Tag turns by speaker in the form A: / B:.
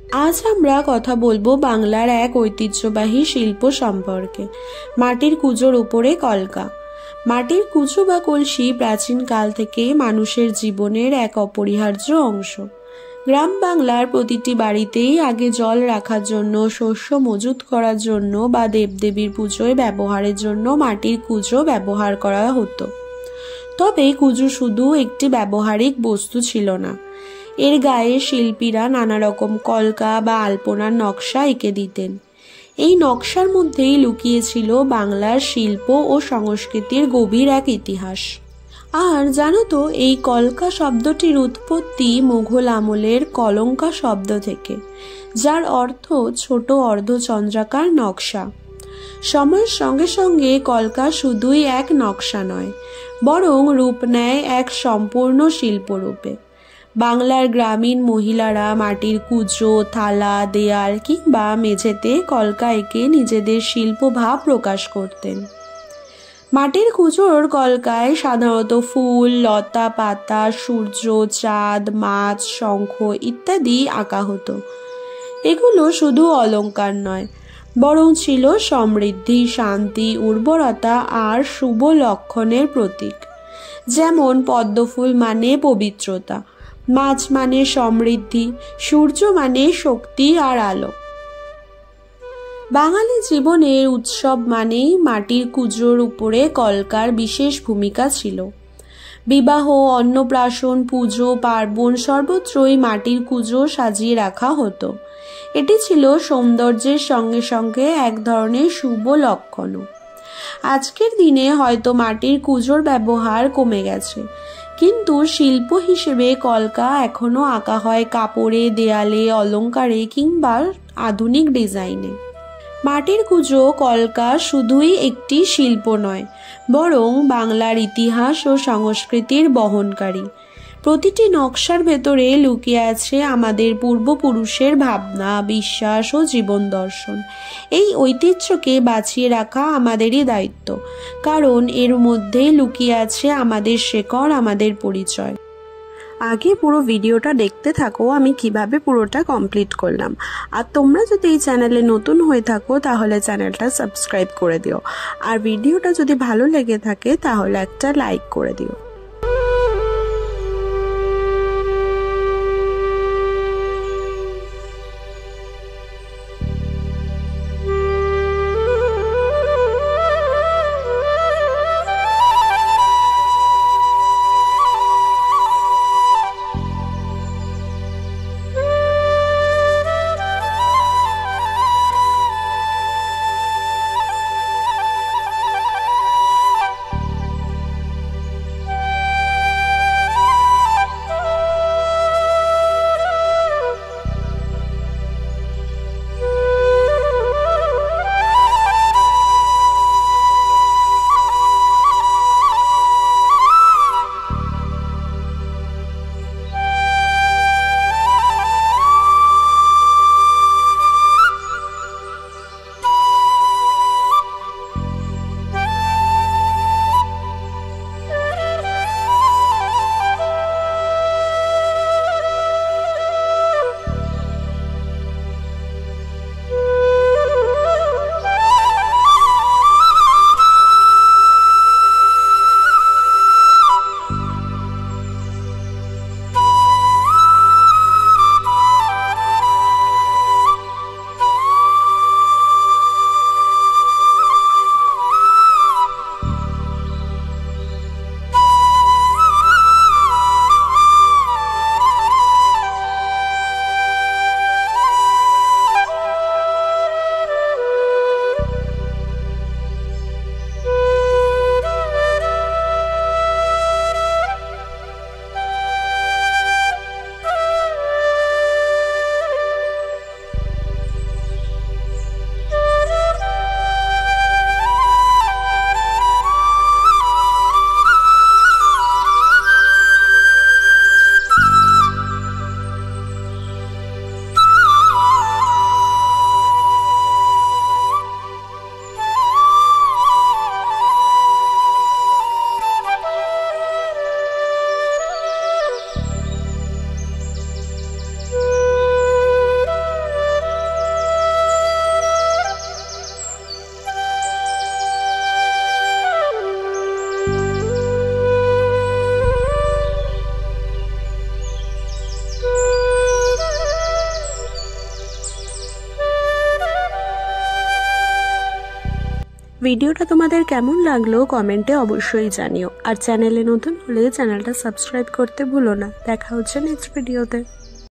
A: আজ আমরা কথা বলবো বাংলার এক ঐতিহ্যবাহী শিল্প সম্পর্কে, মাটির কুজোর উপরে কলকা। মাটির কুচো বা কলসি প্রাচীন কাল থেকে মানুষের জীবনের এক অপরিহার্য অংশ। গ্রাম বাংলার প্রতিটি বাড়িতেই আগে জল রাখার জন্য, শস্য মজুত করার জন্য বা দেবদেবীর পুজোয় ব্যবহারের জন্য মাটির কুজো ব্যবহার করা হতো। তবে কুজো শুধু একটি ব্যবহারিক বস্তু ছিল না, এর গায়ে শিল্পীরা নানা রকম কলকা বা আলপনার নকশা এঁকে দিতেন। এই নকশার মধ্যেই লুকিয়েছিল বাংলার শিল্প ও সংস্কৃতির গভীর এক ইতিহাস। আর জানো তো, এই কলকা শব্দটির উৎপত্তি মুঘল আমলের কলঙ্কা শব্দ থেকে, যার অর্থ ছোট অর্ধচন্দ্রাকার নকশা। সময়ের সঙ্গে সঙ্গে কলকা শুধুই এক নকশা নয়, বরং রূপ নেয় এক সম্পূর্ণ শিল্পরূপে। বাংলার গ্রামীণ মহিলারা মাটির কুজো, থালা, দেয়াল কিংবা মেঝেতে কলকা এঁকে নিজেদের শিল্পভাব প্রকাশ করতেন। মাটির কুজোর কলকায় সাধারণত ফুল, লতা পাতা, সূর্য, চাঁদ, মাছ, শঙ্খ ইত্যাদি আঁকা হতো। এগুলো শুধু অলংকার নয়, বরং ছিল সমৃদ্ধি, শান্তি, উর্বরতা আর শুভ লক্ষণের প্রতীক। যেমন পদ্মফুল মানে পবিত্রতা, মাছ মানে সমৃদ্ধি, সূর্য মানে শক্তি আর আলো। বাঙালি জীবনের উৎসব মানেই মাটির কুজোর উপরে কলকার বিশেষ ভূমিকা ছিল। বিবাহ, অন্নপ্রাশন, পুজো, পার্বণ সর্বত্রই মাটির কুজো সাজিয়ে রাখা হতো। এটি ছিল সৌন্দর্যের সঙ্গে সঙ্গে এক ধরনের শুভ লক্ষণও। আজকের দিনে হয়তো মাটির কুজোর ব্যবহার কমে গেছে, কিন্তু শিল্প হিসেবে কলকা এখনো আঁকা হয় কাপড়ে, দেয়ালে, অলংকারে কিংবা আধুনিক ডিজাইনে। মাটির কুজো কলকা শুধুই একটি শিল্প নয়, বরং বাংলার ইতিহাস ও সংস্কৃতির বহনকারী। প্রতিটি নকশার ভেতরে লুকিয়ে আছে আমাদের পূর্বপুরুষের ভাবনা, বিশ্বাস ও জীবন দর্শন। এই ঐতিহ্যকে বাঁচিয়ে রাখা আমাদেরই দায়িত্ব, কারণ এর মধ্যে লুকিয়ে আছে আমাদের শেকড়, আমাদের পরিচয়। আগে পুরো ভিডিওটা দেখতে থাকো, আমি কিভাবে পুরোটা কমপ্লিট করলাম। আর তোমরা যদি এই চ্যানেলে নতুন হয়ে থাকো তাহলে চ্যানেলটা সাবস্ক্রাইব করে দিও, আর ভিডিওটা যদি ভালো লেগে থাকে তাহলে একটা লাইক করে দিও। ভিডিওটা তোমাদের কেমন লাগলো কমেন্টে অবশ্যই জানিও, আর চ্যানেলে নতুন হলে চ্যানেলটা সাবস্ক্রাইব করতে ভুলো না। দেখা হচ্ছে নেক্সট ভিডিওতে।